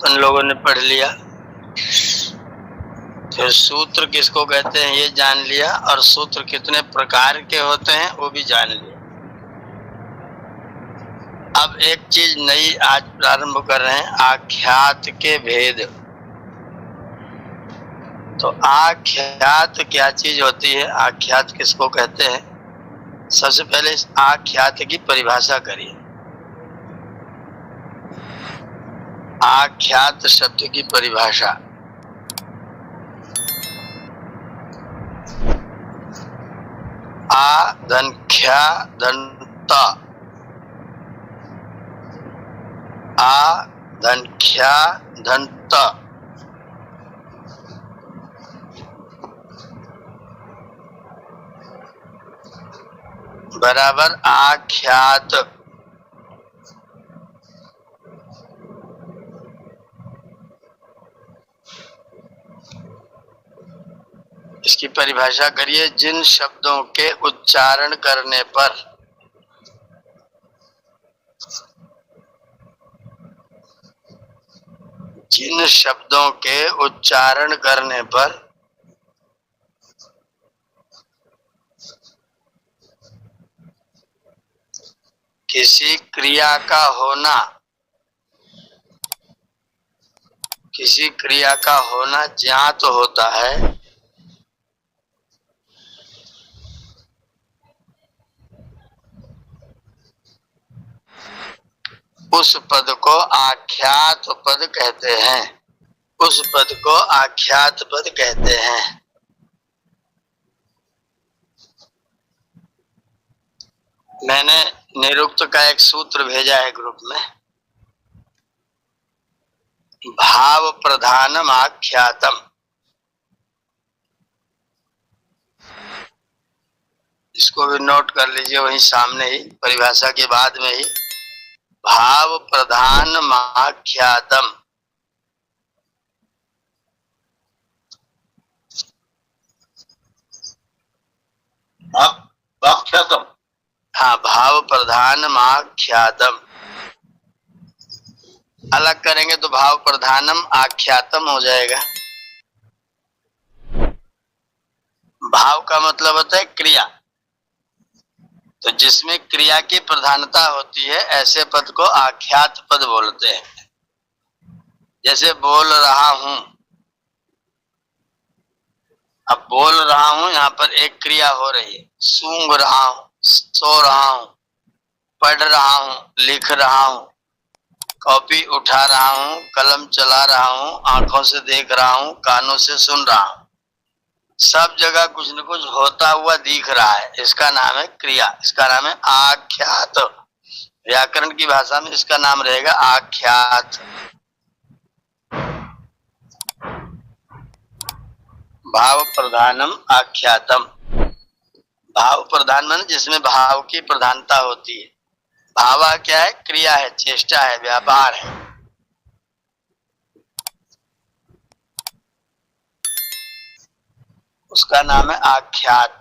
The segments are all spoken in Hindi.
उन लोगों ने पढ़ लिया। फिर सूत्र किसको कहते हैं ये जान लिया, और सूत्र कितने प्रकार के होते हैं वो भी जान लिया। अब एक चीज नई आज प्रारंभ कर रहे हैं, आख्यात के भेद। तो आख्यात क्या चीज होती है, आख्यात किसको कहते हैं? सबसे पहले इस आख्यात की परिभाषा करिए। आख्यात शब्द की परिभाषा, आ धन ख्या धन ता, आ धन ख्या धन ता, बराबर आख्यात। इसकी परिभाषा करिए, जिन शब्दों के उच्चारण करने पर जिन शब्दों के उच्चारण करने पर किसी क्रिया का होना, किसी क्रिया का होना ज्ञात होता है, उस पद को आख्यात पद कहते हैं। उस पद को आख्यात पद कहते हैं। मैंने निरुक्त का एक सूत्र भेजा है ग्रुप में, भाव प्रधानम आख्यातम। इसको भी नोट कर लीजिए, वहीं सामने ही परिभाषा के बाद में ही, भाव प्रधानम आख्यातम। आख्यातम, हाँ, भाव प्रधानम आख्यातम। अलग करेंगे तो भाव प्रधानम आख्यातम हो जाएगा। भाव का मतलब होता है क्रिया, तो जिसमें क्रिया की प्रधानता होती है ऐसे पद को आख्यात पद बोलते हैं। जैसे बोल रहा हूं, अब बोल रहा हूं, यहाँ पर एक क्रिया हो रही है, सूंघ रहा हूं, सो रहा हूं, पढ़ रहा हूं, लिख रहा हूं, कॉपी उठा रहा हूं, कलम चला रहा हूं, आंखों से देख रहा हूं, कानों से सुन रहा हूं। सब जगह कुछ न कुछ होता हुआ दिख रहा है, इसका नाम है क्रिया, इसका नाम है आख्यात। व्याकरण की भाषा में इसका नाम रहेगा आख्यात। भाव प्रधानम आख्यातम। भाव प्रधान माने जिसमें भाव की प्रधानता होती है। भावा क्या है? क्रिया है, चेष्टा है, व्यापार है। उसका नाम है आख्यात।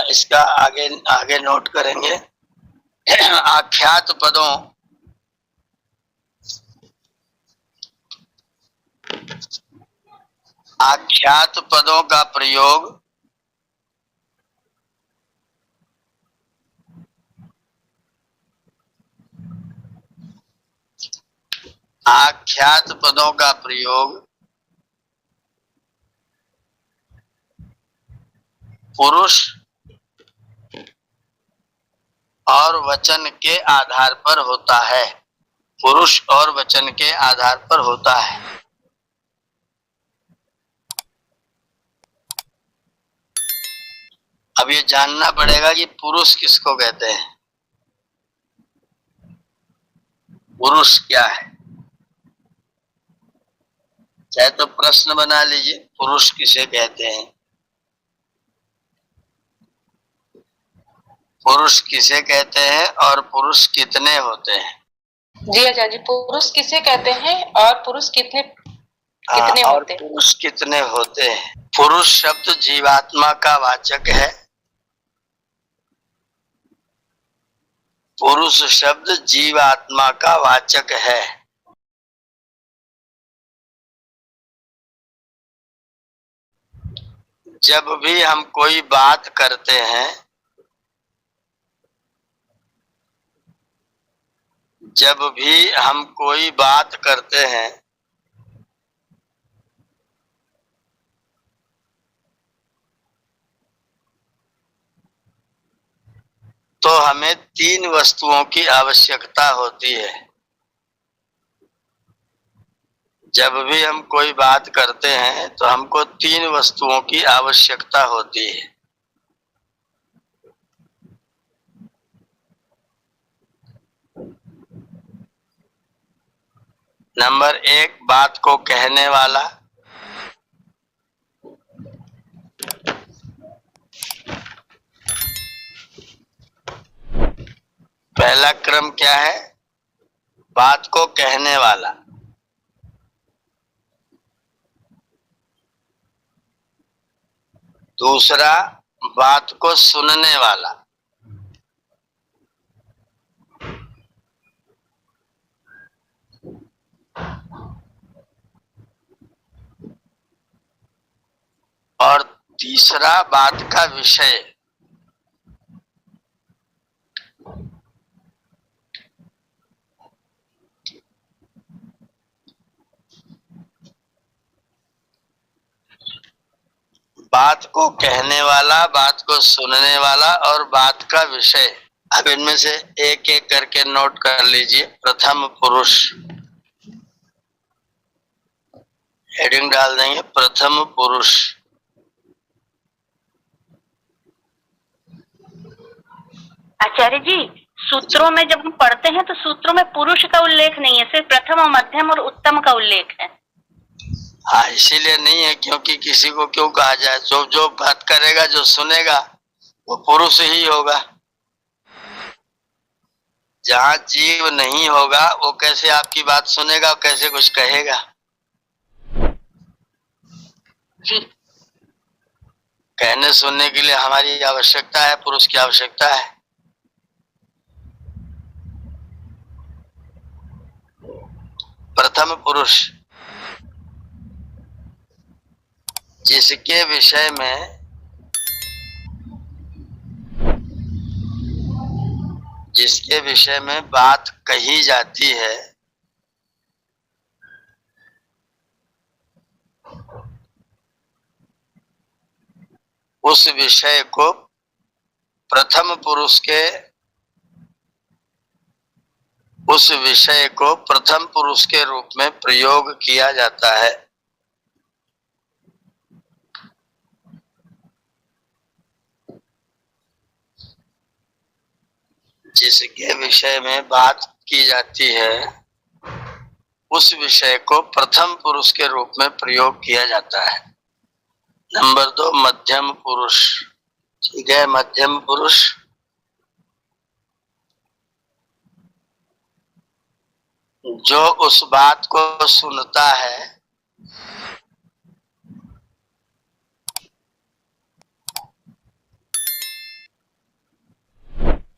इसका आगे आगे नोट करेंगे। आख्यात पदों, आख्यात पदों का प्रयोग आख्यात पदों का प्रयोग पुरुष और वचन के आधार पर होता है। पुरुष और वचन के आधार पर होता है। अब ये जानना पड़ेगा कि पुरुष किसको कहते हैं। पुरुष क्या है? चाहे तो प्रश्न बना लीजिए, पुरुष किसे कहते हैं। पुरुष किसे कहते हैं और पुरुष कितने होते हैं? जी आचार्य जी, पुरुष किसे कहते हैं और पुरुष कितने होते हैं? पुरुष कितने होते हैं, पुरुष शब्द जीवात्मा का वाचक है। पुरुष शब्द जीवात्मा का वाचक है। जब भी हम कोई बात करते हैं, जब भी हम कोई बात करते हैं, तो हमें 3 वस्तुओं की आवश्यकता होती है। जब भी हम कोई बात करते हैं तो हमको 3 वस्तुओं की आवश्यकता होती है। नंबर 1, बात को कहने वाला। पहला क्रम क्या है? बात को कहने वाला। दूसरा, बात को सुनने वाला। और तीसरा, बात का विषय। बात को कहने वाला, बात को सुनने वाला और बात का विषय। अब इनमें से एक एक करके नोट कर लीजिए। प्रथम पुरुष, हेडिंग डाल देंगे प्रथम पुरुष। आचार्य जी, सूत्रों में जब हम पढ़ते हैं तो सूत्रों में पुरुष का उल्लेख नहीं है, सिर्फ प्रथम और मध्यम और उत्तम का उल्लेख है। हाँ, इसीलिए नहीं है क्योंकि किसी को क्यों कहा जाए, जो जो बात करेगा, जो सुनेगा वो पुरुष ही होगा। जहाँ जीव नहीं होगा वो कैसे आपकी बात सुनेगा, कैसे कुछ कहेगा? जी। कहने सुनने के लिए हमारी आवश्यकता है, पुरुष की आवश्यकता है। प्रथम पुरुष, जिसके विषय में बात कही जाती है, उस विषय को प्रथम पुरुष के रूप में प्रयोग किया जाता है। जिसके विषय में बात की जाती है, उस विषय को प्रथम पुरुष के रूप में प्रयोग किया जाता है। नंबर 2, मध्यम पुरुष। ठीक है, मध्यम पुरुष जो उस बात को सुनता है,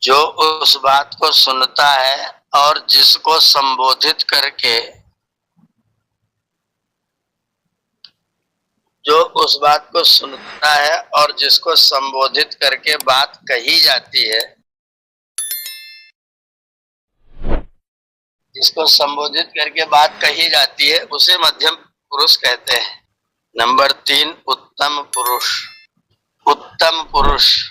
जो उस बात को सुनता है और जिसको संबोधित करके, जो उस बात को सुनता है और जिसको संबोधित करके बात कही जाती है, जिसको संबोधित करके बात कही जाती है, उसे मध्यम पुरुष कहते हैं। नंबर 3, उत्तम पुरुष। उत्तम पुरुष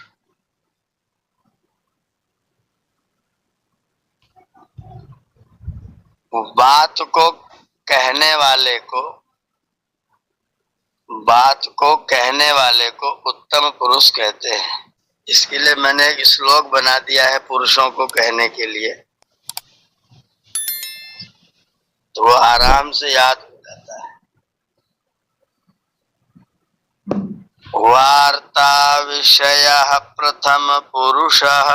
बात को कहने वाले को उत्तम पुरुष कहते हैं। इसके लिए मैंने एक श्लोक बना दिया है पुरुषों को कहने के लिए, तो वो आराम से याद हो जाता है। वार्ता विषयः प्रथम पुरुषः।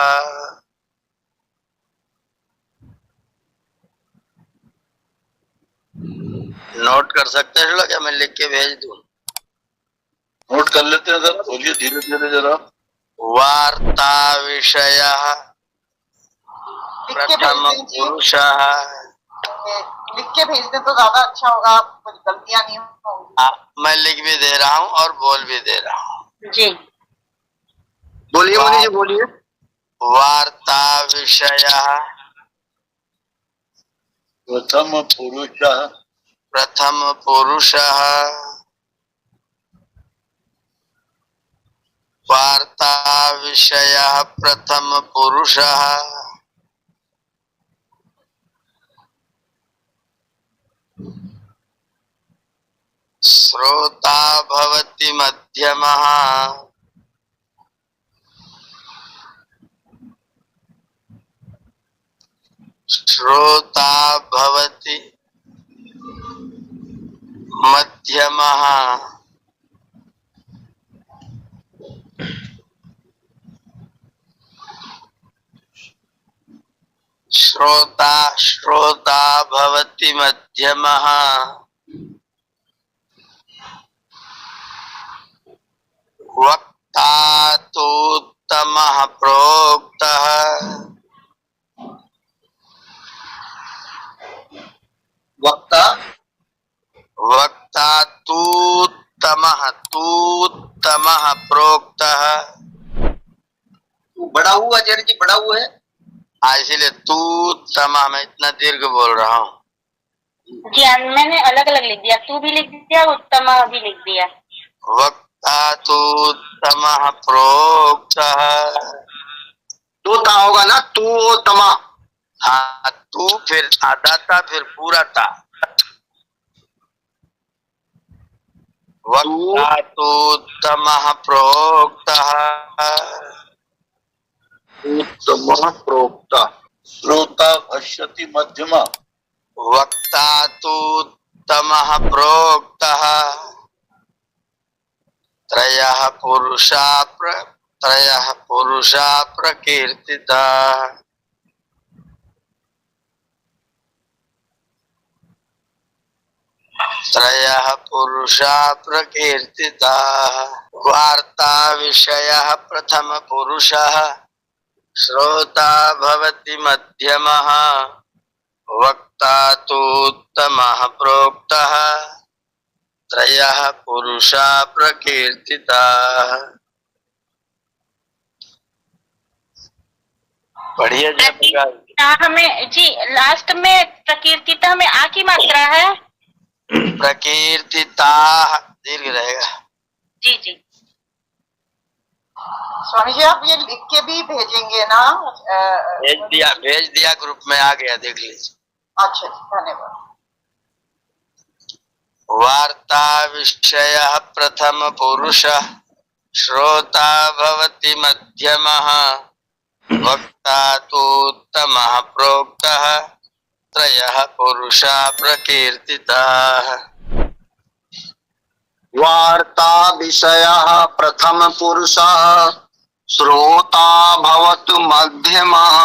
नोट कर सकते हैं लोग, या मैं लिख के भेज दूं? कर लेते हैं सर, बोलिए धीरे धीरे जरा। वार्ता विषयः प्रथम पुरुषः। लिख के भेज दे तो ज्यादा अच्छा होगा, कुछ गलतियां नहीं होंगी। मैं लिख भी दे रहा हूँ और बोल भी दे रहा हूँ। जी बोलिए मुनि जी बोलिए। वार्ता विषयः प्रथम पुरुषः प्रथम पुरुषः। वार्ता विषयः प्रथम पुरुषः। श्रोता भवति मध्यमः। श्रोता भवति मध्यमः। श्रोता भवति मध्यमः। वक्ता तु उत्तमः प्रोक्तः। वक्ता वक्ता तूत्तमः प्रोक्तः। बड़ा हुआ आचार्य जी, बड़ा हुआ है। इसीलिए तूत्तमः मैं इतना दीर्घ बोल रहा हूँ। जी मैंने अलग अलग लिख दिया, तू भी लिख दिया, उत्तम भी लिख दिया। वक्ता तूत्तमः प्रोक्तः। तो ता होगा ना, तू तमा। हाँ, तू फिर आधा था फिर पूरा था। वक्ता तूत्तमः प्रोक्तः। उत्तमः प्रोक्ता। श्रोता भष्यति मध्यमा। वक्ता तूत्तमः प्रोक्तः। त्रयः पुरुषा प्रकीर्तिताः। त्रयः पुरुषा प्रकीर्तिताः। वार्ता विषयः प्रथम पुरुषः। श्रोता भवति मध्यमः। वक्ता तु उत्तमः प्रोक्तः। त्रयः पुरुषा प्रकीर्तिताः। बढ़िया प्रकीर्तिता हमें जी लास्ट में प्रकीर्तिता में आ की मात्रा है। प्रकीर्तिता दीर्घ रहेगा। जी जी स्वामी जी आप ये लिख के भी भेजेंगे ना? भेज दिया ग्रुप में आ गया, देख लीजिए। अच्छा धन्यवाद। वार्ता विषयः प्रथम पुरुषः। श्रोता भवति मध्यमः। वक्ता तु उत्तमः प्रोक्तः। त्रयः पुरुषा प्रकीर्तिताः। वार्ता विषयः प्रथम पुरुषः। श्रोता भवतु मध्यमः।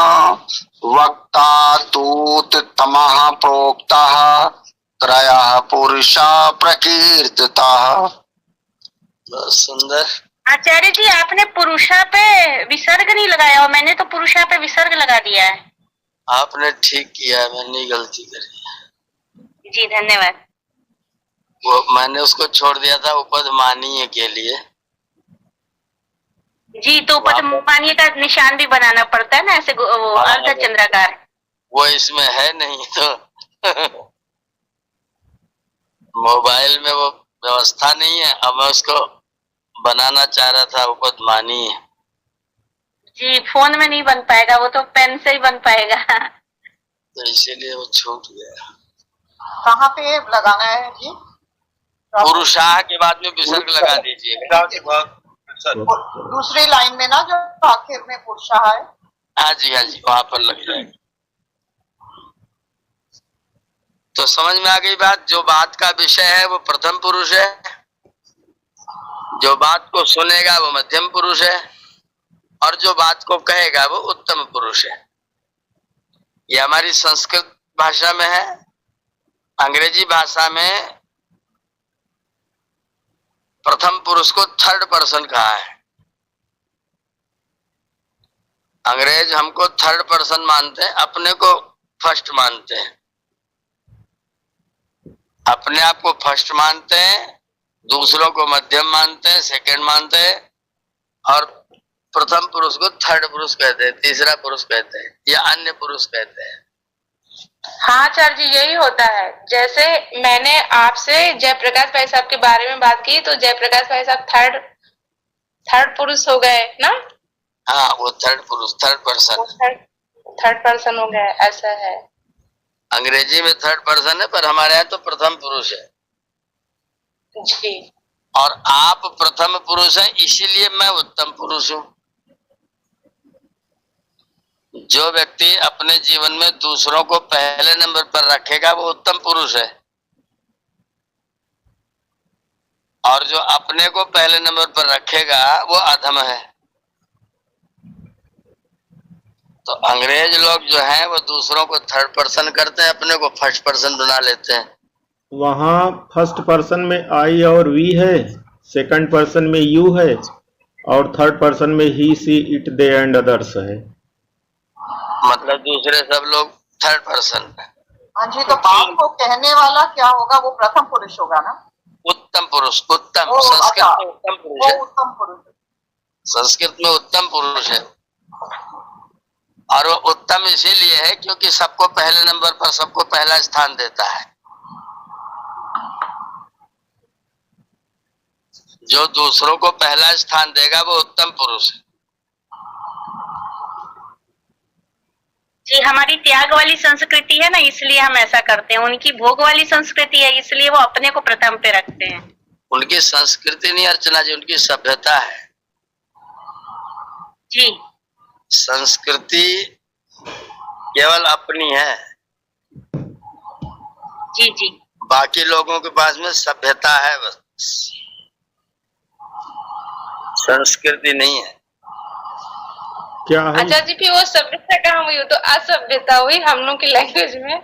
वक्ता तु उत्तमः प्रोक्तः। त्रयः पुरुषा प्रकीर्तिताः। बहुत सुंदर। आचार्य जी आपने पुरुषा पे विसर्ग नहीं लगाया और मैंने तो पुरुषा पे विसर्ग लगा दिया है। आपने ठीक किया, मैंने गलती करी। जी धन्यवाद। वो मैंने उसको छोड़ दिया था उपद मानीय के लिए। जी तो उपद मानीय का निशान भी बनाना पड़ता है ना, ऐसे वो अर्ध चंद्राकार। वो इसमें है नहीं तो मोबाइल में वो व्यवस्था नहीं है। अब मैं उसको बनाना चाह रहा था उपद मानीय। जी फोन में नहीं बन पाएगा, वो तो पेन से ही बन पाएगा। तो इसीलिए वो छूट गया। कहाँ पे लगाना है जी? पुरुषाह के बाद में विसर्ग लगा दीजिएगा। दूसरी लाइन में ना, जो आखिर में पुरुषा है। हाँ जी वहां पर लग जाएगा। तो समझ में आ गई बात। जो बात का विषय है वो प्रथम पुरुष है, जो बात को सुनेगा वो मध्यम पुरुष है, और जो बात को कहेगा वो उत्तम पुरुष है। ये हमारी संस्कृत भाषा में है। अंग्रेजी भाषा में प्रथम पुरुष को थर्ड पर्सन कहा है। अंग्रेज हमको थर्ड पर्सन मानते हैं, अपने को फर्स्ट मानते हैं। अपने आप को फर्स्ट मानते हैं, दूसरों को मध्यम मानते हैं, सेकंड मानते हैं, और प्रथम पुरुष को थर्ड पुरुष कहते हैं, तीसरा पुरुष कहते हैं, या अन्य पुरुष कहते हैं। हाँ आचार्य जी, यही होता है। जैसे मैंने आपसे जयप्रकाश भाई साहब के बारे में बात की, तो जयप्रकाश भाई साहब थर्ड पुरुष हो गए ना? हाँ, वो थर्ड पुरुष, थर्ड पर्सन, थर्ड पर्सन हो गए, ऐसा है। अंग्रेजी में थर्ड पर्सन है, पर हमारे यहाँ तो प्रथम पुरुष है जी। और आप प्रथम पुरुष है, इसीलिए मैं उत्तम पुरुष हूँ। जो व्यक्ति अपने जीवन में दूसरों को पहले नंबर पर रखेगा वो उत्तम पुरुष है, और जो अपने को पहले नंबर पर रखेगा वो अधम है। तो अंग्रेज लोग जो हैं वो दूसरों को थर्ड पर्सन करते हैं, अपने को फर्स्ट पर्सन बना लेते हैं। वहाँ फर्स्ट पर्सन में आई और वी है, सेकंड पर्सन में यू है, और थर्ड पर्सन में ही, सी, इट, दे एंड अदर्स है। मतलब दूसरे सब लोग थर्ड पर्सन है। हाँ जी, तो बात को कहने वाला क्या होगा? वो प्रथम पुरुष होगा ना? उत्तम पुरुष, उत्तम, ओ, संस्कृत अच्छा, में उत्तम पुरुष वो है। उत्तम पुरुष है। संस्कृत में उत्तम पुरुष है, और वो उत्तम इसीलिए है क्योंकि सबको पहले नंबर पर, सबको पहला स्थान देता है। जो दूसरों को पहला स्थान देगा वो उत्तम पुरुष है। जी, हमारी त्याग वाली संस्कृति है ना, इसलिए हम ऐसा करते हैं। उनकी भोग वाली संस्कृति है, इसलिए वो अपने को प्रथम पे रखते हैं। उनकी संस्कृति नहीं अर्चना जी, उनकी सभ्यता है। जी संस्कृति केवल अपनी है, जी जी। बाकी लोगों के पास में सभ्यता है, बस संस्कृति नहीं है। क्या हम आचार्य जी, फिर वो सभ्यता कहाँ हुई? वो तो असभ्यता हुई हम लोग की लैंग्वेज में।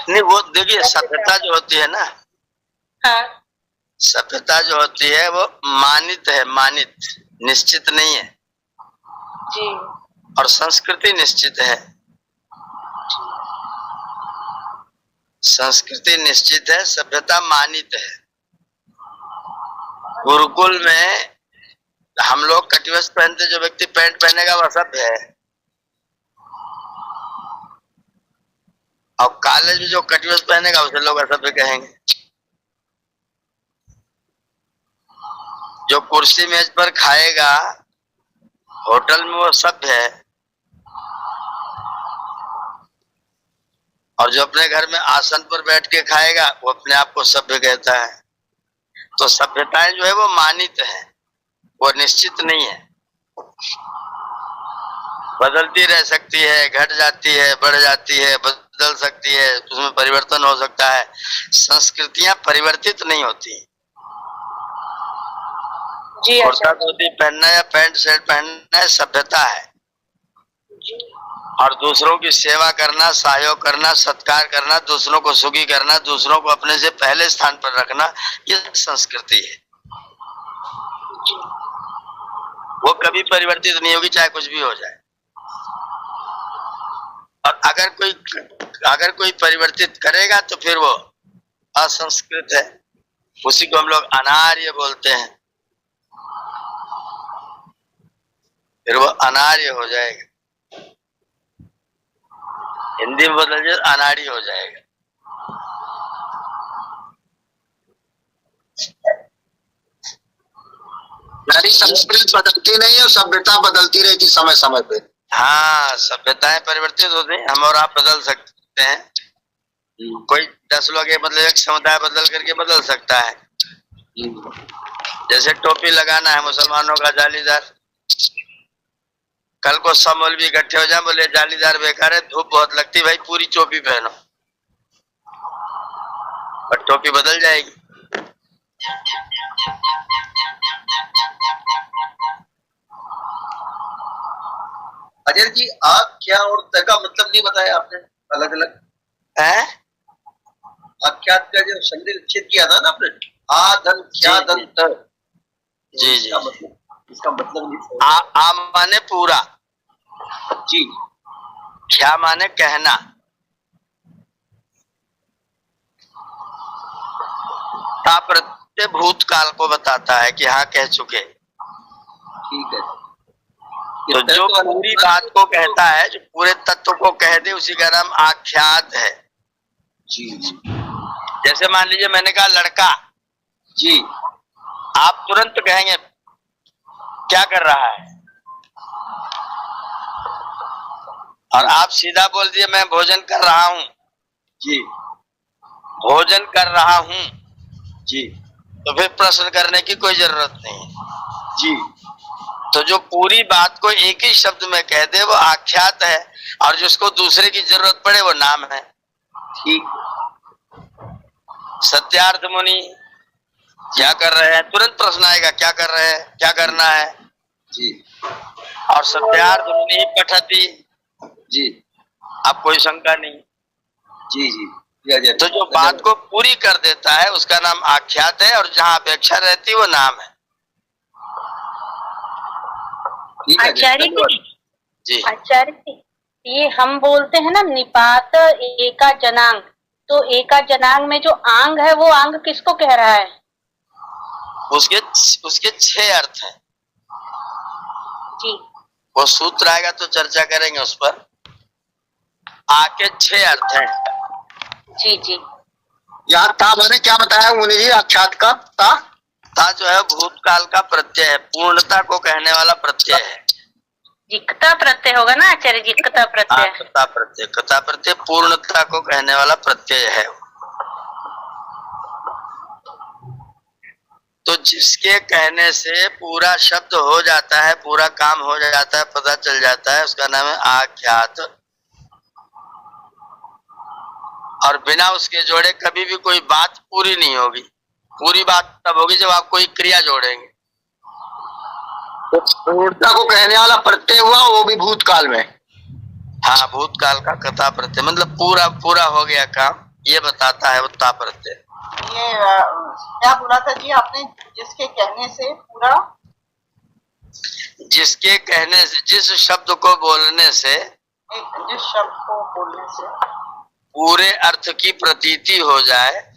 नहीं, वो देखिए सभ्यता जो होती है ना, हाँ सभ्यता जो होती है वो मानित है, मानित, निश्चित नहीं है। जी। और संस्कृति निश्चित है, संस्कृति निश्चित है, सभ्यता मानित है। गुरुकुल में हम लोग कटिवस्त्र पहनते, जो व्यक्ति पैंट पहनेगा वह सभ्य है, और कॉलेज में जो कटिवस्त्र पहनेगा उसे लोग असभ्य कहेंगे। जो कुर्सी मेज पर खाएगा होटल में वो सभ्य है, और जो अपने घर में आसन पर बैठ के खाएगा वो अपने आप को सभ्य कहता है। तो सभ्यताएं जो है वो मानित है, वो निश्चित नहीं है, बदलती रह सकती है, घट जाती है, बढ़ जाती है, बदल सकती है, उसमें परिवर्तन हो सकता है। संस्कृतियां परिवर्तित नहीं होती। जी कुर्ता आचार्य धोती पहनना या पैंट शर्ट पहनना है, सभ्यता है। और दूसरों की सेवा करना, सहयोग करना, सत्कार करना, दूसरों को सुखी करना, दूसरों को अपने से पहले स्थान पर रखना, ये संस्कृति है। वो कभी परिवर्तित नहीं होगी, चाहे कुछ भी हो जाए। और अगर कोई परिवर्तित करेगा तो फिर वो असंस्कृत है, उसी को हम लोग अनार्य बोलते हैं, फिर वो अनार्य हो जाएगा। हिंदी में बदल जाए अनाड़ी हो जाएगा। यानी संस्कृति बदलती नहीं है, सभ्यता बदलती रहती समय समय पे। हाँ, सभ्यताएं परिवर्तित होती हैं, हम और आप बदल सकते हैं। कोई 10 लोग एक मतलब एक समुदाय बदल करके बदल सकता है। जैसे टोपी लगाना है मुसलमानों का जालीदार, कल को सब मौलवी इकट्ठे हो जाए बोले जालीदार बेकार है, धूप बहुत लगती, भाई पूरी टोपी पहनो, और टोपी बदल जाएगी। अजय जी, आख्या और त का मतलब नहीं बताया आपने, अलग अलग है आख्यात का जो संधि उच्छेद किया था ना आपने, आ धन क्या जी, धन तर। जी जी। इसका मतलब नहीं। आ माने पूरा, जी क्या माने कहना। ता प्रत्यय भूतकाल को बताता है कि हाँ कह चुके। ठीक है। तो जो पूरी बात को कहता है, जो पूरे तत्व को कह दे, उसी का नाम आख्यात है। जी जैसे मान लीजिए मैंने कहा लड़का, जी आप तुरंत कहेंगे क्या कर रहा है, और आप सीधा बोल दिए मैं भोजन कर रहा हूँ। जी भोजन कर रहा हूँ, जी तो फिर प्रश्न करने की कोई जरूरत नहीं। जी तो जो पूरी बात को एक ही शब्द में कह दे वो आख्यात है, और जिसको दूसरे की जरूरत पड़े वो नाम है। ठीक। सत्यार्थ मुनि क्या कर रहे हैं, तुरंत प्रश्न आएगा क्या कर रहे हैं, क्या करना है। जी और सत्यार्थ मुनि पठति, जी अब कोई शंका नहीं। जी जी जी। तो जो बात को पूरी कर देता है उसका नाम आख्यात है, और जहाँ अपेक्षा रहती है वो नाम है। ठीक है आचार्य जी, जी आचार्य जी, ये हम बोलते हैं ना निपात एका जनांग, तो एका जनांग में जो आंग है वो आंग किसको कह रहा है? उसके उसके 6 अर्थ हैं। जी वो सूत्र आएगा तो चर्चा करेंगे उस पर। आके 6 अर्थ हैं। जी जी। यहाँ ता मैंने क्या बताया मुनि जी, आख्यात का ता? ता जो है भूतकाल का प्रत्यय है, पूर्णता को कहने वाला प्रत्यय है। जिक्ता प्रत्यय होगा ना आचार्य जी, जिक्ता प्रत्यय। कता प्रत्यय, कता प्रत्यय पूर्णता को कहने वाला प्रत्यय है। तो जिसके कहने से पूरा शब्द हो जाता है, पूरा काम हो जाता है, पता चल जाता है, उसका नाम है आख्यात। और बिना उसके जोड़े कभी भी कोई बात पूरी नहीं होगी। पूरी बात तब होगी जब आप कोई क्रिया जोड़ेंगे। तो पूर्णता को कहने वाला प्रत्यय हुआ, वो भी भूतकाल में। हाँ, भूतकाल का कथा प्रत्यय मतलब पूरा पूरा हो गया काम, ये बताता है वो ता प्रत्यय। ये क्या बोला था जी आपने, जिसके कहने से पूरा, जिसके कहने से, जिस शब्द को बोलने से, जिस शब्द को बोलने से पूरे अर्थ की प्रतीति हो जाए,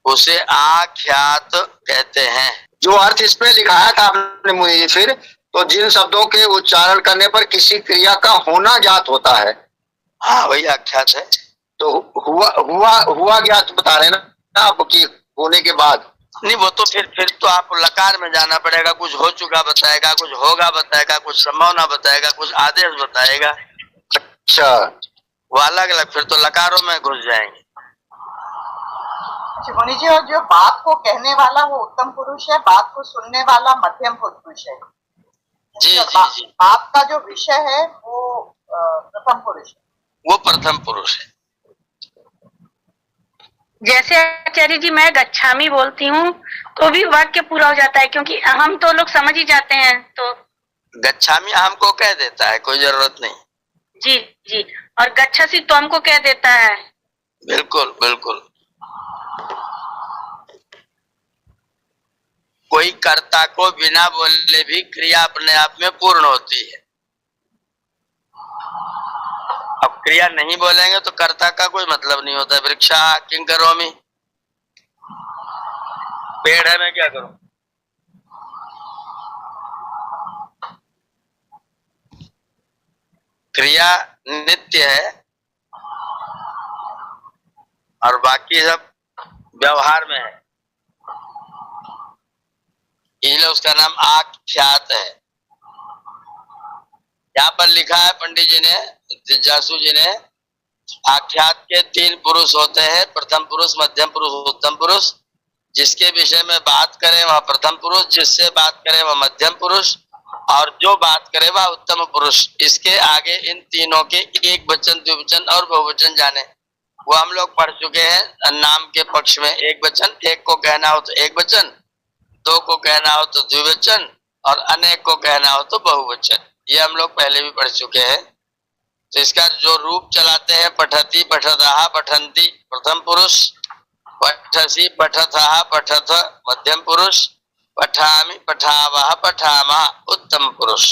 उसे आख्यात कहते हैं। जो अर्थ इसमें लिखाया था आपने मुनि जी, फिर तो जिन शब्दों के उच्चारण करने पर किसी क्रिया का होना ज्ञात होता है, हाँ वही आख्यात है। तो हुआ ज्ञात बता रहे ना आप कि होने के बाद। नहीं, वो तो फिर तो आप लकार में जाना पड़ेगा। कुछ हो चुका बताएगा, कुछ होगा बताएगा, कुछ संभावना बताएगा, कुछ आदेश बताएगा। अच्छा, वो अलग अलग, फिर तो लकारों में घुस जाएंगे। मुनि जी, और जो बात को कहने वाला वो उत्तम पुरुष है, बात को सुनने वाला मध्यम पुरुष है। जी जी जी, बात का जो विषय है वो प्रथम पुरुष है। वो प्रथम पुरुष है। जैसे आचार्य जी मैं गच्छामी बोलती हूँ तो भी वाक्य पूरा हो जाता है, क्योंकि हम तो लोग समझ ही जाते हैं। तो गच्छामी हमको कह देता है, कोई जरूरत नहीं। जी जी, और गच्छसी तो हमको कह देता है। बिल्कुल बिल्कुल। कोई कर्ता को बिना बोले भी क्रिया अपने आप में पूर्ण होती है। अब क्रिया नहीं बोलेंगे तो कर्ता का कोई मतलब नहीं होता। वृक्षा किं करोमि, पेड़ है मैं क्या करूं। क्रिया नित्य है और बाकी सब व्यवहार में है, इसलिए उसका नाम आख्यात है। यहाँ पर लिखा है पंडित जी ने, जिज्ञासु जी ने, आख्यात के 3 पुरुष होते हैं, प्रथम पुरुष, मध्यम पुरुष, उत्तम पुरुष। जिसके विषय में बात करें वह प्रथम पुरुष, जिससे बात करें वह मध्यम पुरुष, और जो बात करे वह उत्तम पुरुष। इसके आगे इन तीनों के एक वचन, द्विवचन और बहुवचन जाने, वो हम लोग पढ़ चुके हैं। नाम के पक्ष में एक वचन, एक को कहना हो तो एक वचन, 2 को कहना हो तो द्विवचन, और अनेक को कहना हो तो बहुवचन। ये हम लोग पहले भी पढ़ चुके हैं। तो इसका जो रूप चलाते हैं पठति, पठतः, पठन्ति प्रथम पुरुष, पठसि, पठथः, पठथ मध्यम पुरुष, पठामि, पठावः, पठामः उत्तम पुरुष।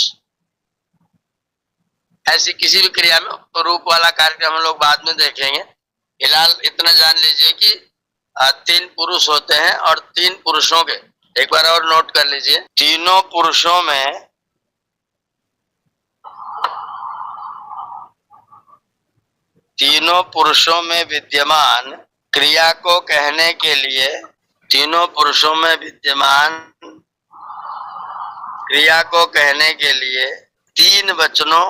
ऐसी किसी भी क्रिया में रूप वाला कार्यक्रम हम लोग बाद में देखेंगे। फिलहाल इतना जान लीजिए कि 3 पुरुष होते हैं और 3 पुरुषों के, एक बार और नोट कर लीजिए, तीनों पुरुषों में विद्यमान क्रिया को कहने के लिए, तीनों पुरुषों में विद्यमान क्रिया को कहने के लिए 3 वचनों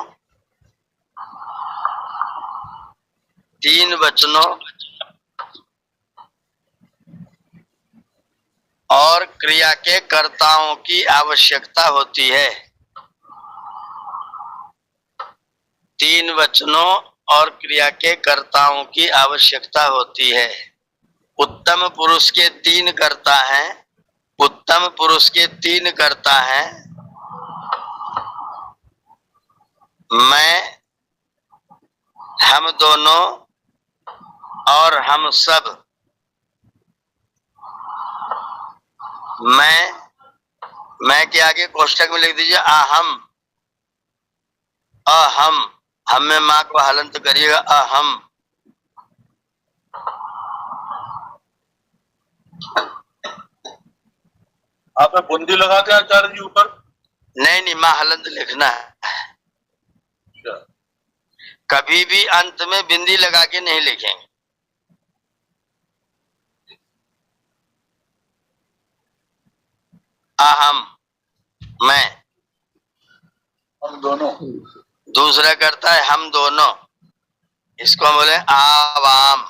और क्रिया के कर्ताओं की आवश्यकता होती है। 3 वचनों और क्रिया के कर्ताओं की आवश्यकता होती है। उत्तम पुरुष के 3 कर्ता हैं, उत्तम पुरुष के 3 कर्ता हैं, मैं, हम दोनों और हम सब। मैं के आगे कोष्ठक में लिख दीजिए अहम, अहम, हम में माँ को हलंत करिएगा, अहम। आपने बुंदी लगा के आचार्य जी ऊपर? नहीं, माँ हलंत लिखना है। कभी भी अंत में बिंदी लगा के नहीं लिखेंगे। अहम, मैं, हम दोनों। दूसरा करता है हम दोनों, इसको हम बोले आवाम।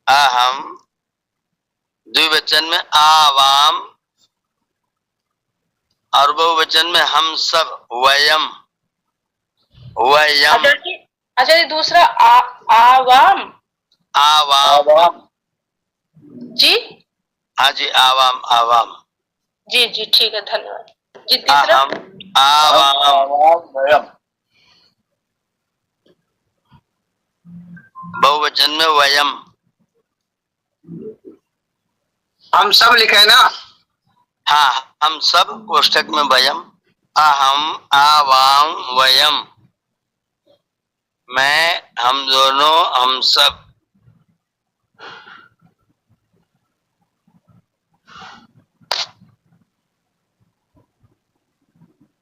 अहम, द्विवचन में आवाम और बहुवचन में हम सब, वयम, वयम। अच्छा जी, दूसरा आवाम, आवाम जी, हाँ जी, आवाम, आवाम जी जी, ठीक है, धन्यवाद जी। तीसरा आवाम, बहुवचन में वयम। हम सब लिखे ना? हाँ, हम सब कोष्ठक में वयम, अहम, आवाम, वयम, मैं, हम दोनों, हम सब।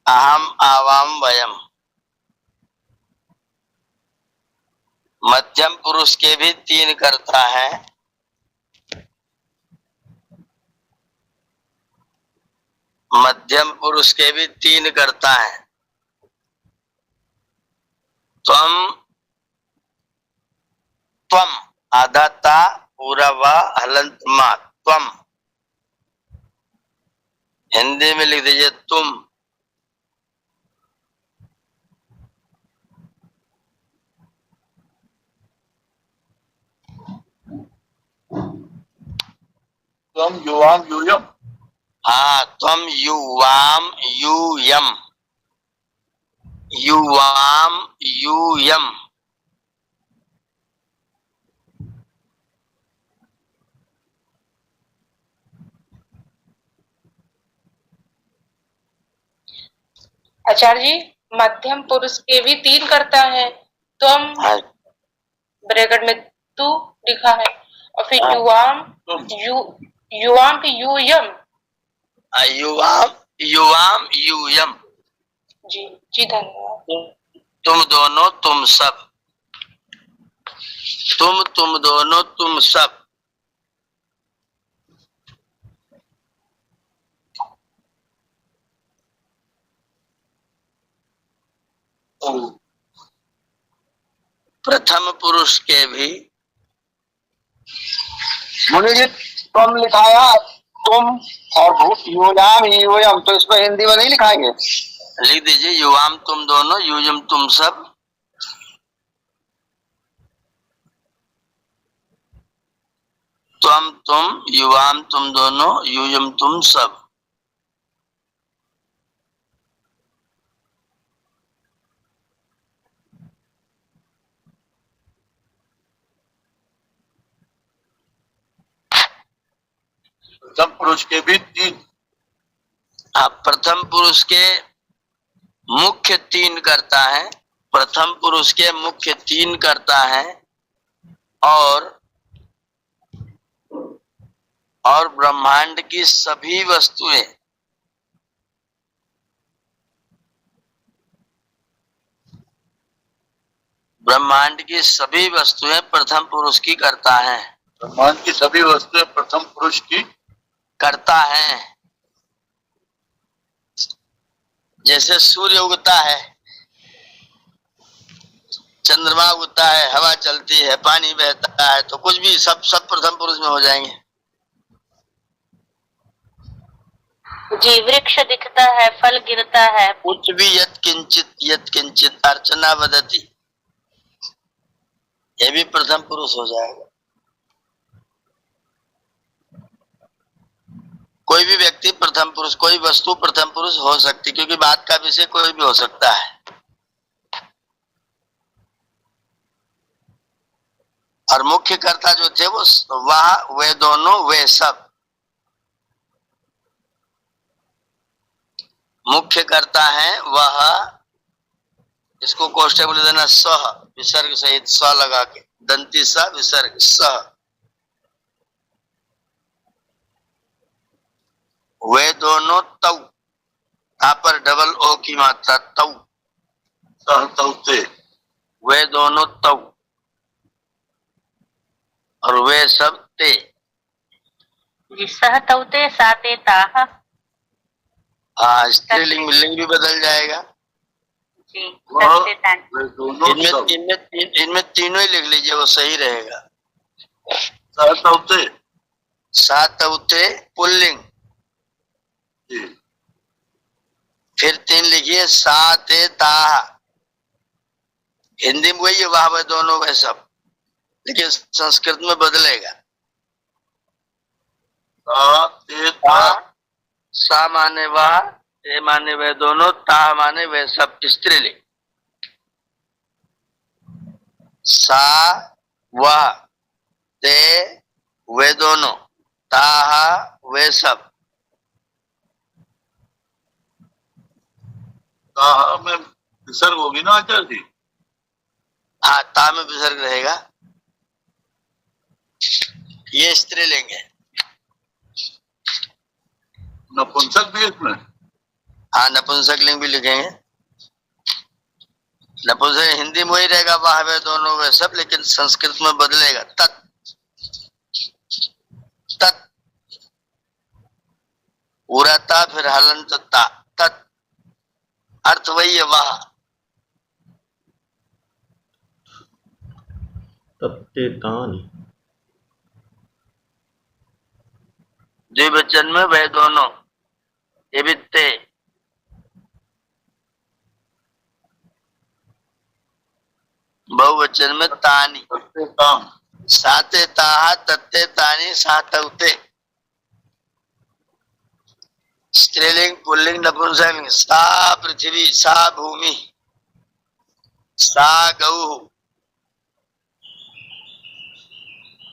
अहम, आवाम, वयम। मध्यम पुरुष के भी 3 कर्ता हैं। मध्यम पुरुष के भी 3 कर्ता हैं। त्वम, आधा ता, पूरा वा, हलंत मा, त्वम। हिंदी में लिख दीजिए तुम। तुम युवाम यूयम। हाँ, त्वम युवाम यूयम, युवाम यूयम। आचार्य जी, मध्यम पुरुष के भी 3 कर्ता हैं। तुम, ब्रैकेट में तू लिखा है, और फिर युवाम, युवाम की यूयम, युवाम, युवाम यूयम। जी जी, धन्यवाद। तुम दोनों, तुम सब। तुम दोनों, तुम सब। प्रथम पुरुष के भी, मुनि जी तुम लिखाया, तुम और युवाम यूयम, तो इसको हिंदी में नहीं लिखाएंगे? लिख दीजिए युवाम तुम दोनों, यूयम तुम सब। तुम, युवाम तुम दोनों, यूयम तुम सब। प्रथम पुरुष के भी 3। प्रथम पुरुष के मुख्य 3 करता है, प्रथम पुरुष के मुख्य 3 करता है, और ब्रह्मांड की सभी वस्तुएं प्रथम पुरुष की करता है। ब्रह्मांड की सभी वस्तुएं प्रथम पुरुष की करता है। जैसे सूर्य उगता है, चंद्रमा उगता है, हवा चलती है, पानी बहता है, तो कुछ भी सब प्रथम पुरुष में हो जाएंगे। जी, वृक्ष दिखता है, फल गिरता है, कुछ भी यत किंचित अर्चना वदति, ये भी प्रथम पुरुष हो जाएगा। कोई भी व्यक्ति प्रथम पुरुष, कोई वस्तु प्रथम पुरुष हो सकती, क्योंकि बात का विषय कोई भी हो सकता है। और मुख्य कर्ता जो थे वो वे दोनों वे सब मुख्य करता है। वह, इसको कोष्ठक बोले देना सह, विसर्ग सहित स लगा के, दंती स विसर्ग सह, वे दोनों तौ, यहाँ पर डबल ओ की मात्रा तौ, सह तौते, वे दोनों तौ, और वे सब ते। जी, सह तौते साते ताह। हाँ, स्त्रीलिंग लिंग भी बदल जाएगा। जी, वह सत्ते तान। वे दोनों सब। इनमें तीनों ही लिख लीजिए, वो सही रहेगा। सह तौते, सातौते पुल्लिंग, जी, फिर 3 लिखिए साते ताह। हिंदी में वही है, वाह वे दोनों वे सब, लेकिन संस्कृत में बदलेगा। सा ते ता, सा माने वाह, ते माने वे दोनों, ता माने वे सब, स्त्रीलिंग। सा वाह, ते वे दोनों, ताहा वे सब। ता में विसर्ग होगी ना आचार्य जी? हाँ, ता में विसर्ग रहेगा। ये स्त्रीलिंग है। नपुंसक भी इसमें? हाँ, नपुंसक लिंग भी लिखेंगे। नपुंसक हिंदी में वही रहेगा, वाह वे दोनों वे सब, लेकिन संस्कृत में बदलेगा। तत् तत्, उड़ाता फिर हलंत ता, तत्, अर्थ वही है वाह। तत्ते तानि, द्विवचन में वे दोनों, ये भी ते। बहुवचन में तानी, तत्ते ताम, साते ताहा तत्ते तानी सातौते। स्त्रीलिंग पुल्लिंग नपुंसकलिंग। सा पृथ्वी, सा भूमि, सा गौ।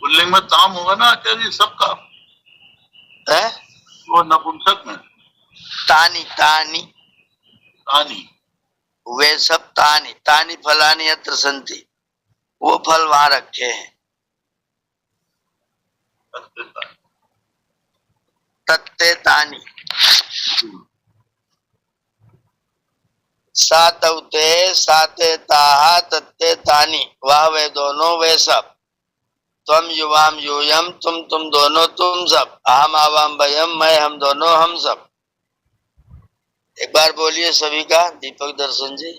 पुल्लिंग में ताम होगा ना आचार्य जी सबका? है वो नपुंसक में तानी, तानी तानी, वे सब तानी, तानी फलानी अत्र संति, वो फल वहां रखे हैं। तत्ते तानी, तत्ते तानी, सातौते साते ताहा तत्ते तानी, वह वे दोनों वे सब। त्वम युवाम यूयम, तुम दोनों तुम सब। अहम आवाम वयम, मैं हम दोनों हम सब। एक बार बोलिए सभी का, दीपक दर्शन जी।